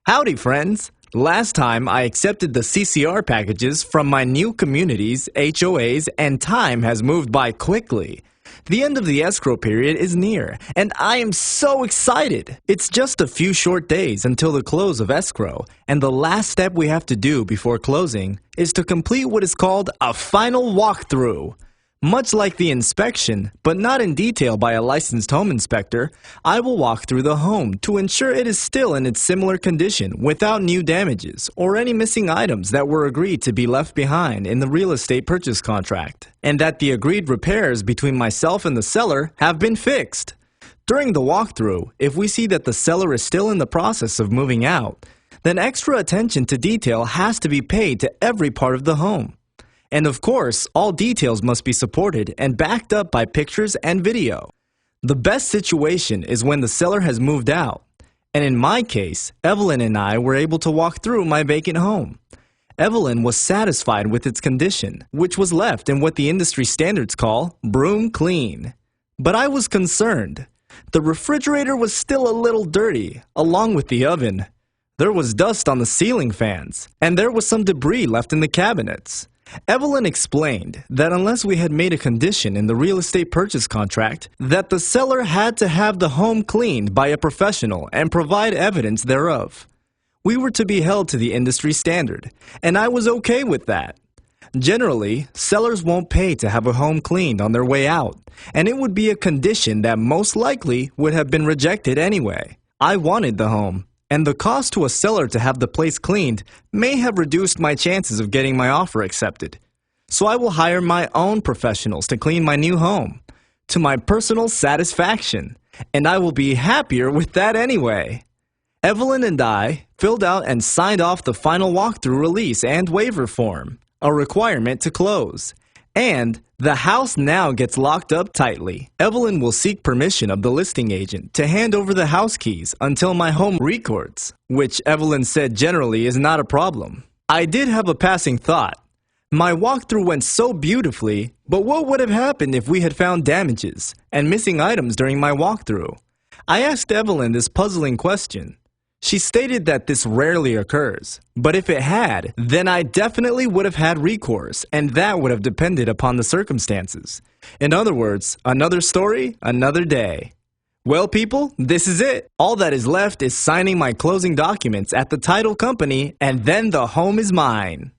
Howdy, friends! Last time I accepted the CCR packages from my new communities, HOAs, and time has moved by quickly. The end of the escrow period is near, and I am so excited! It's just a few short days until the close of escrow, and the last step we have to do before closing is to complete what is called a final walkthrough. Much like the inspection, but not in detail by a licensed home inspector, I will walk through the home to ensure it is still in its similar condition without new damages or any missing items that were agreed to be left behind in the real estate purchase contract, and that the agreed repairs between myself and the seller have been fixed. During the walkthrough, if we see that the seller is still in the process of moving out, then extra attention to detail has to be paid to every part of the home. And of course, all details must be supported and backed up by pictures and video. The best situation is when the seller has moved out. And in my case, Evelyn and I were able to walk through my vacant home. Evelyn was satisfied with its condition, which was left in what the industry standards call broom clean. But I was concerned. The refrigerator was still a little dirty, along with the oven. There was dust on the ceiling fans, and there was some debris left in the cabinets. Evelyn explained that unless we had made a condition in the real estate purchase contract that the seller had to have the home cleaned by a professional and provide evidence thereof. We were to be held to the industry standard, and I was okay with that. Generally, sellers won't pay to have a home cleaned on their way out, and it would be a condition that most likely would have been rejected anyway. I wanted the home, and the cost to a seller to have the place cleaned may have reduced my chances of getting my offer accepted. So I will hire my own professionals to clean my new home, to my personal satisfaction, and I will be happier with that anyway. Evelyn and I filled out and signed off the final walkthrough release and waiver form, a requirement to close. And the house now gets locked up tightly. Evelyn will seek permission of the listing agent to hand over the house keys until my home records, which Evelyn said generally is not a problem. I did have a passing thought. My walkthrough went so beautifully, but what would have happened if we had found damages and missing items during my walkthrough? I asked Evelyn this puzzling question. She stated that this rarely occurs, but if it had, then I definitely would have had recourse, and that would have depended upon the circumstances. In other words, another story, another day. Well, people, this is it. All that is left is signing my closing documents at the title company, and then the home is mine.